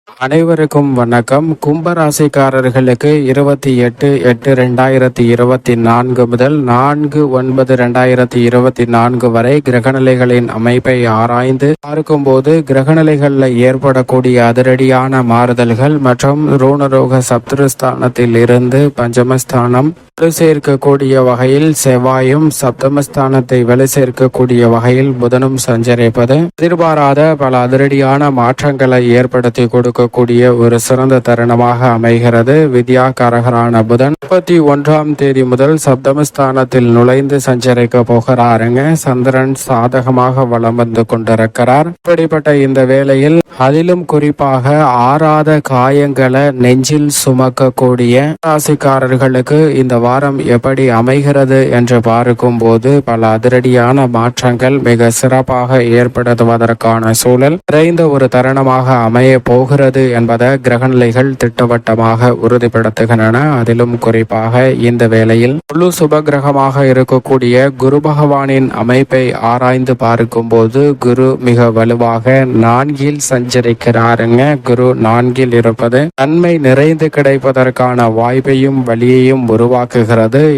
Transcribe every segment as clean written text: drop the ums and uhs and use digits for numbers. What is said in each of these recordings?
அனைவருக்கும் வணக்கம். கும்பராசிக்காரர்களுக்கு 28/8/2024 முதல் 4/9/2024 வரை கிரகநிலைகளின் அமைப்பை ஆராய்ந்து பார்க்கும்போது கிரகநிலைகளில் ஏற்படக்கூடிய அதிரடியான மாறுதல்கள் மற்றும் ருணரோக சப்தஸ்தானத்தில் இருந்து பஞ்சமஸ்தானம் சேர்க்கக்கூடிய வகையில் செவ்வாயும் சப்தமஸ்தானத்தை வலு சேர்க்கக்கூடிய வகையில் புதனும் சஞ்சரிப்பது எதிர்பாராத பல அதிரடியான மாற்றங்களை ஏற்படுத்தி கொடுக்கக்கூடிய ஒரு சிறந்த தருணமாக அமைகிறது. வித்யாகாரகரான புதன் 31ஆம் தேதி முதல் சப்தமஸ்தானத்தில் நுழைந்து சஞ்சரிக்க போகிறாருங்க. சந்திரன் சாதகமாக வலம் வந்து கொண்டிருக்கிறார். இப்படிப்பட்ட இந்த வேளையில் அதிலும் குறிப்பாக ஆறாத காயங்களை நெஞ்சில் சுமக்கக்கூடிய ராசிக்காரர்களுக்கு இந்த வாரம் எப்படி அமைகிறது என்று பார்க்கும் போது பல அதிரடியான மாற்றங்கள் மிக சிறப்பாக ஏற்படுத்துவதற்கான சூழல் நிறைந்த ஒரு தருணமாக அமைய போகிறது என்பதை கிரகநிலைகள் திட்டவட்டமாக உறுதிப்படுத்துகின்றன. அதிலும் குறிப்பாக இந்த வேளையில் முழு சுப கிரகமாக இருக்கக்கூடிய குரு பகவானின் அமைப்பை ஆராய்ந்து பார்க்கும் போது குரு மிக வலுவாக 4ல் சஞ்சரிக்கிறாருங்க. குரு 4ல் இருப்பது நன்மை நிறைந்து கிடைப்பதற்கான வாய்ப்பையும் வழியையும் உருவாக்குகிறது.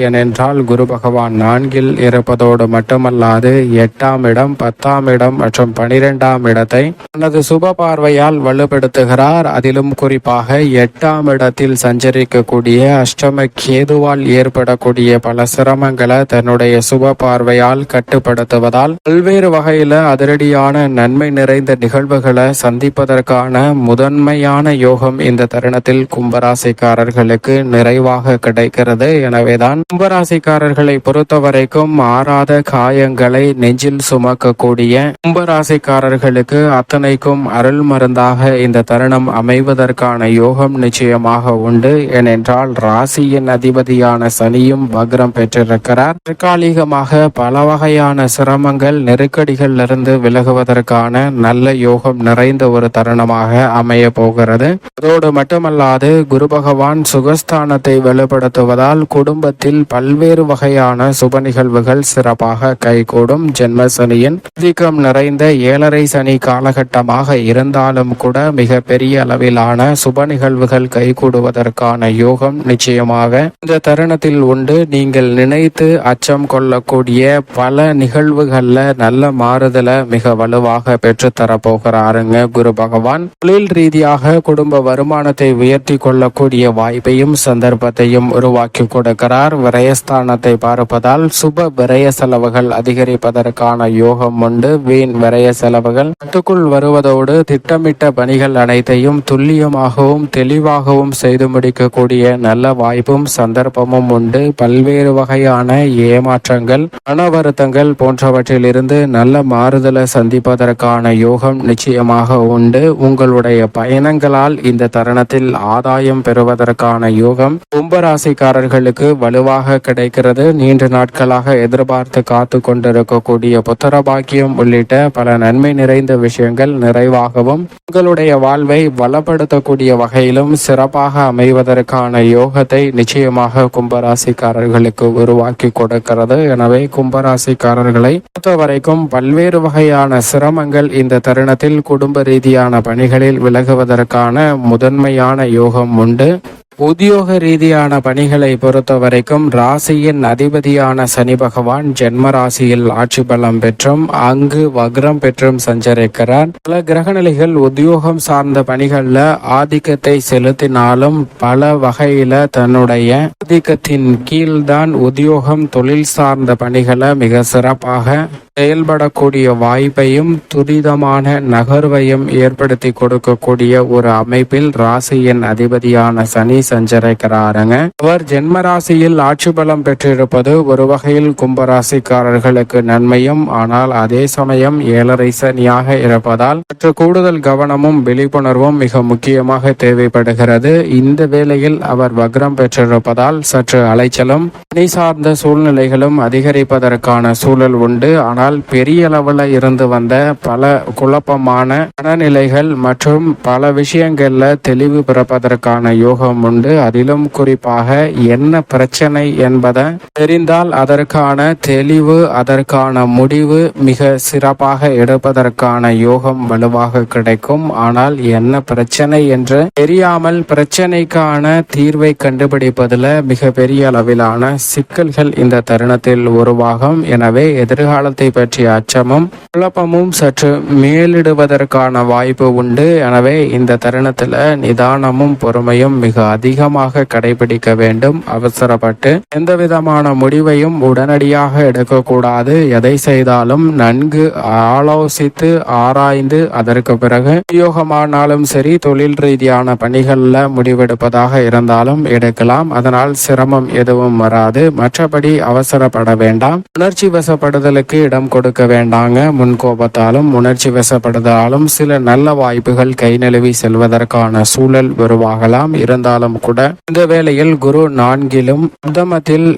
ஏனென்றால் குரு பகவான் 4ல் இருப்பதோடு மட்டுமல்லாது 8ஆம் இடம், 10ஆம் இடம் மற்றும் 12ஆம் இடத்தை தனது சுப பார்வையால் வலுப்படுத்துகிறார். அதிலும் குறிப்பாக 8ஆம் இடத்தில் சஞ்சரிக்கக்கூடிய அஷ்டம கேதுவால் ஏற்படக்கூடிய பல சிரமங்களை தன்னுடைய சுப பார்வையால் கட்டுப்படுத்துவதால் பல்வேறு வகையில அதிரடியான நன்மை நிறைந்த நிகழ்வுகளை சந்திப்பதற்கான முதன்மையான யோகம் இந்த தருணத்தில் கும்பராசிக்காரர்களுக்கு நிறைவாக கிடைக்கிறது. எனவேதான் கும்பராசிக்காரர்களை பொறுத்தவரைக்கும் ஆறாத காயங்களை நெஞ்சில் சுமக்கக்கூடிய கும்பராசிக்காரர்களுக்கு அத்தனைக்கும் அருள் மருந்தாக இந்த தருணம் அமைவதற்கான யோகம் நிச்சயமாக உண்டு. ஏனென்றால் ராசியின் அதிபதியான சனியும் வக்ரம் பெற்றிருக்கிறார். தற்காலிகமாக பல வகையான சிரமங்கள் நெருக்கடிகள் இருந்து விலகுவதற்கான நல்ல யோகம் நிறைந்த ஒரு தருணமாக அமைய போகிறது. அதோடு மட்டுமல்லாது குரு பகவான் சுகஸ்தானத்தை வலுப்படுத்துவதால் குடும்பத்தில் பல்வேறு வகையான சுப நிகழ்வுகள் சிறப்பாக கைகூடும். ஜென்ம சனியின் அதிகம் நிறைந்த 7.5 சனி காலகட்டமாக இருந்தாலும் கூட மிக பெரிய அளவிலான சுப நிகழ்வுகள் கைகூடுவதற்கான யோகம் நிச்சயமாக இந்த தருணத்தில் உண்டு. நீங்கள் நினைத்து அச்சம் கொள்ளக்கூடிய பல நிகழ்வுகள்ல நல்ல மாறுதலை மிக வலுவாக பெற்றுத்தரப்போகிறாருங்க குரு பகவான். தொழில் ரீதியாக குடும்ப வருமானத்தை உயர்த்தி கொள்ளக்கூடிய வாய்ப்பையும் சந்தர்ப்பத்தையும் உருவாக்கி கொடுக்கிறார். விரயஸ்தானத்தை பார்ப்பதால் சுப விரய செலவுகள் அதிகரிப்பதற்கான யோகம் உண்டு. வீண் விரய செலவுகள் கட்டுக்குள் வருவதோடு திட்டமிட்ட பணிகள் அனைத்தையும் துல்லியமாகவும் தெளிவாகவும் செய்து முடிக்கக்கூடிய நல்ல வாய்ப்பும் சந்தர்ப்பமும் உண்டு. பல்வேறு வகையான ஏமாற்றங்கள், மன வருத்தங்கள் போன்றவற்றில் இருந்து நல்ல மாறுதலை சந்திப்பதற்கான யோகம் நிச்சயமாக உண்டு. உங்களுடைய பயணங்களால் இந்த தருணத்தில் ஆதாயம் பெறுவதற்கான யோகம் கும்பராசிக்காரர்களுக்கு வலுவாக கிடைக்கிறது. நீண்ட நாட்களாக எதிர்பார்த்து காத்து கொண்டிருக்கக்கூடிய புத்திர பாக்கியம் உள்ளிட்ட பல நன்மை நிறைந்த விஷயங்கள் நிறைவாகவும் உங்களுடைய வாழ்வை வளப்படுத்தக்கூடிய வகையிலும் சிறப்பாக அமைவதற்கான யோகத்தை நிச்சயமாக கும்பராசிக்காரர்களுக்கு உருவாக்கி கொடுக்கிறது. எனவே கும்பராசிக்காரர்களை பொறுத்தவரைக்கும் பல்வேறு வகையான சிரமங்கள் இந்த தருணத்தில் குடும்ப ரீதியான பணிகளில் விலகுவதற்கான முதன்மையான யோகம் உண்டு. உத்தியோக ரீதியான பணிகளை பொறுத்த வரைக்கும் ராசியின் அதிபதியான சனி பகவான் ஜென்ம ராசியில் ஆட்சி பலம் பெற்றும் அங்கு வக்ரம் பெற்றும் சஞ்சரிக்கிறார். பல கிரகநிலைகள் உத்தியோகம் சார்ந்த பணிகள்ல ஆதிக்கத்தை செலுத்தினாலும் பல வகையில தன்னுடைய ஆதிக்கத்தின் கீழ்தான் உத்தியோகம் தொழில் சார்ந்த பணிகளை மிக சிறப்பாக செயல்படக்கூடிய வாய்ப்பையும் துரிதமான நகர்வையும் ஏற்படுத்தி கொடுக்கக்கூடிய ஒரு அமைப்பில் ராசியின் அதிபதியான சனி சஞ்சரிக்கிறாருங்க. அவர் ஜென்ம ராசியில் ஆட்சி பலம் பெற்றிருப்பது ஒரு வகையில் கும்பராசிக்காரர்களுக்கு நன்மையும், ஆனால் அதே சமயம் 7.5 சனியாக இருப்பதால் சற்று கூடுதல் கவனமும் விழிப்புணர்வும் மிக முக்கியமாக தேவைப்படுகிறது. இந்த வேளையில் அவர் வக்ரம் பெற்றிருப்பதால் சற்று அலைச்சலும் பணி சார்ந்த சூழ்நிலைகளும் அதிகரிப்பதற்கான சூழல் உண்டு. ஆனால் ஏனென்றால் பெரிய அளவில் இருந்து வந்த பல குழப்பமான மனநிலைகள் மற்றும் பல விஷயங்கள்ல தெளிவு பிறப்பதற்கான யோகம் உண்டு. அதிலும் குறிப்பாக என்ன பிரச்சனை என்பதை தெரிந்தால் அதற்கான தெளிவு, அதற்கான முடிவு மிக சிறப்பாக எடுப்பதற்கான யோகம் வலுவாக கிடைக்கும். ஆனால் என்ன பிரச்சனை என்று தெரியாமல் பிரச்சனைக்கான தீர்வை கண்டுபிடிப்பதில் மிக பெரிய அளவிலான சிக்கல்கள் இந்த தருணத்தில் உருவாகும். எனவே எதிர்காலத்தை பற்றிய அச்சமும் குழப்பமும் சற்று மேலிடுவதற்கான வாய்ப்பு உண்டு. எனவே இந்த தருணத்தில் நிதானமும் பொறுமையும் மிக அதிகமாக கடைபிடிக்க வேண்டும். அவசரப்பட்டு எந்த விதமான முடிவையும் உடனடியாக எடுக்கக்கூடாது. எதை செய்தாலும் நன்கு ஆலோசித்து ஆராய்ந்து அதற்கு பிறகு உத்தியோகமானாலும் சரி, தொழில் ரீதியான பணிகளில் முடிவெடுப்பதாக இருந்தாலும் எடுக்கலாம். அதனால் சிரமம் எதுவும் வராது. மற்றபடி அவசரப்பட வேண்டாம். உணர்ச்சி வசப்படுதலுக்கு இடம் கொடுக்க வேண்டாங்க. முன்கோபத்தாலும் உணர்ச்சி வசப்படுதலாலும் சில நல்ல வாய்ப்புகள் கை நழுவி செல்வதற்கான சூழல் உருவாகலாம். இருந்தாலும் கூட இந்த வேளையில் குரு 4லும் உத்தமத்தில்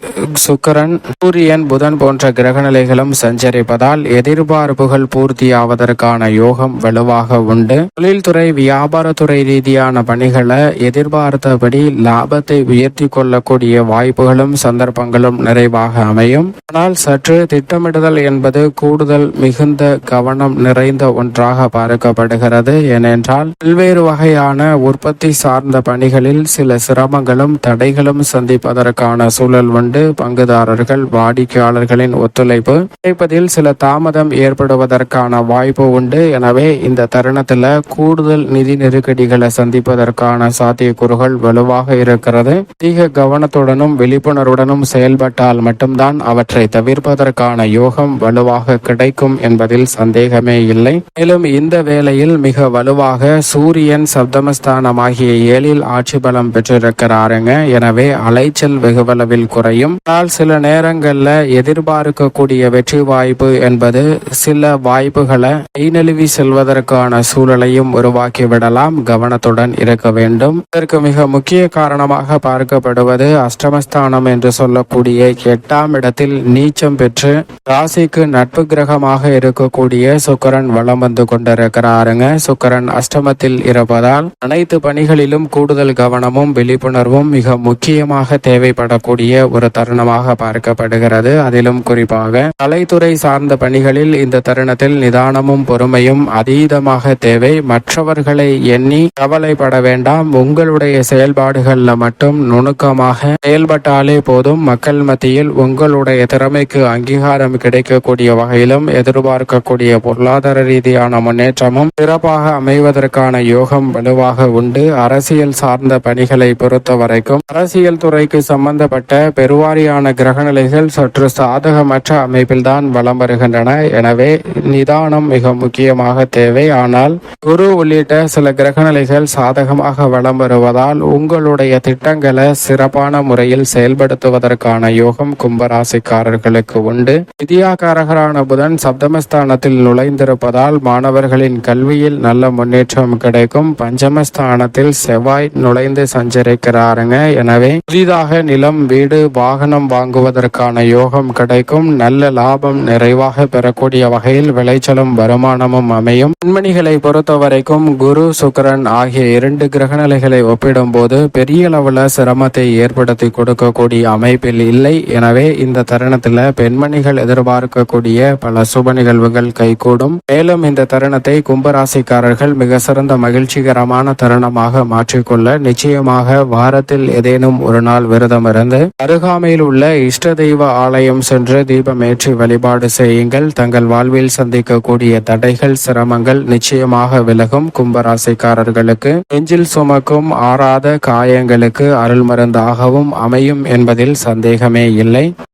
சுக்கிரன், சூரியன், புதன் போன்ற கிரகநிலைகளும் சஞ்சரிப்பதால் எதிர்பார்ப்புகள் பூர்த்தியாவதற்கான யோகம் வலுவாக உண்டு. தொழில்துறை, வியாபாரத்துறை ரீதியான பணிகளை எதிர்பார்த்தபடி லாபத்தை உயர்த்தி கொள்ளக்கூடிய வாய்ப்புகளும் சந்தர்ப்பங்களும் நிறைவாக அமையும். ஆனால் சற்று திட்டமிடுதல் என்பது கூடுதல் மிகுந்த கவனம் நிறைந்த ஒன்றாக பார்க்கப்படுகிறது. ஏனென்றால் பல்வேறு வகையான உற்பத்தி சார்ந்த பணிகளில் சில சிரமங்களும் தடைகளும் சந்திப்பதற்கான சூழல் உண்டு. பங்குதாரர்கள், வாடிக்கையாளர்களின் ஒத்துழைப்பு கிடைப்பதில் சில தாமதம் ஏற்படுவதற்கான வாய்ப்பு உண்டு. எனவே இந்த தருணத்தில் கூடுதல் நிதி நெருக்கடிகளை சந்திப்பதற்கான சாத்தியக்கூறுகள் வலுவாக இருக்கிறது. அதிக கவனத்துடனும் விழிப்புணர்வுடனும் செயல்பட்டால் மட்டும்தான் அவற்றை தவிர்ப்பதற்கான யோகம் வலுவாக கிடைக்கும் என்பதில் சந்தேகமே இல்லை. மேலும் இந்த வேளையில் மிக வலுவாக சூரியன் சப்தமஸ்தானமாகிய 7ல் ஆட்சி பலம் பெற்றிருக்கிறாருங்க. எனவே அலைச்சல் வெகுவளவில் குறையும். ஆனால் சில நேரங்களில் எதிர்பார்க்கக்கூடிய வெற்றி வாய்ப்பு என்பது சில வாய்ப்புகளை கைநழுவி செல்வதற்கான சூழலையும் உருவாக்கி விடலாம். கவனத்துடன் இருக்க வேண்டும். இதற்கு மிக முக்கிய காரணமாக பார்க்கப்படுவது அஷ்டமஸ்தானம் என்று சொல்லக்கூடிய 8ஆம் இடத்தில் நீச்சம் பெற்று ராசிக்கு நட்பு கிரகமாக இருக்கக்கூடிய சுக்கிரன் வலம் வந்து கொண்டிருக்கிறாருங்க. சுக்கிரன் அஷ்டமத்தில் இருப்பதால் அனைத்து பணிகளிலும் கூடுதல் கவனமும் விழிப்புணர்வும் மிக முக்கியமாக தேவைப்படக்கூடிய ஒரு தருணமாக பார்க்கப்படுகிறது. அதிலும் குறிப்பாக கலைத்துறை சார்ந்த பணிகளில் இந்த தருணத்தில் நிதானமும் பொறுமையும் அதீதமாக தேவை. மற்றவர்களை எண்ணி கவலைப்பட வேண்டாம். உங்களுடைய செயல்பாடுகள்ல மட்டும் நுணுக்கமாக செயல்பட்டாலே போதும். மக்கள் மத்தியில் உங்களுடைய திறமைக்கு அங்கீகாரம் கிடைக்கக்கூடிய வகையிலும் எதிர்பார்க்கக்கூடிய பொருளாதார ரீதியான முன்னேற்றமும் சிறப்பாக அமைவதற்கான யோகம் வலுவாக உண்டு. அரசியல் சார்ந்த பணிகளை பொறுத்த வரைக்கும் அரசியல் துறைக்கு சம்பந்தப்பட்ட பெருவாரியான கிரகநிலைகள் சற்று சாதகமற்ற அமைப்பில்தான் வலம் வருகின்றன. எனவே நிதானம் மிக முக்கியமாக தேவை. ஆனால் குரு உள்ளிட்ட சில கிரகநிலைகள் சாதகமாக வலம் வருவதால் உங்களுடைய திட்டங்களை சிறப்பான முறையில் செயல்படுத்துவதற்கான யோகம் கும்பராசிக்காரர்களுக்கு உண்டு. வித்யாகாரகரான புதன் சப்தமஸ்தானத்தில் நுழைந்திருப்பதால் மாணவர்களின் கல்வியில் நல்ல முன்னேற்றம் கிடைக்கும். பஞ்சமஸ்தானத்தில் செவ்வாய் நுழைந்து சஞ்சரிக்கிறாருங்க. எனவே புதிதாக நிலம், வீடு, வாகனம் வாங்குவதற்கான யோகம் கிடைக்கும். நல்ல லாபம் நிறைவாக பெறக்கூடிய வகையில் விளைச்சலும் வருமானமும் அமையும். பெண்மணிகளை பொறுத்தவரைக்கும் குரு, சுக்கிரன் ஆகிய 2 கிரகநிலைகளை ஒப்பிடும் போது பெரிய அளவுல சிரமத்தை ஏற்படுத்தி கொடுக்கக்கூடிய அமைப்பில் இல்லை. எனவே இந்த தருணத்தில் பெண்மணிகள் எதிர்பார்க்கக்கூடிய பல சுப நிகழ்வுகள் கைகூடும். மேலும் இந்த தருணத்தை கும்பராசிக்காரர்கள் மிக சிறந்த மகிழ்ச்சிகரமான தருணமாக மாற்றிக்கொள்ள நிச்சயமாக வாரத்தில் ஏதேனும் ஒரு நாள் விரதம் இருந்து அருகாமையில் உள்ள இஷ்ட தெய்வ ஆலயம் சென்று தீபமேற்றி வழிபாடு செய்யுங்கள். தங்கள் வாழ்வில் சந்திக்கக்கூடிய தடைகள், சிரமங்கள் நிச்சயமாக விலகும். கும்பராசிக்காரர்களுக்கு நெஞ்சில் சுமக்கும் ஆறாத காயங்களுக்கு அருள் மருந்தாகவும் அமையும் என்பதில் சந்தேகமே இல்லை.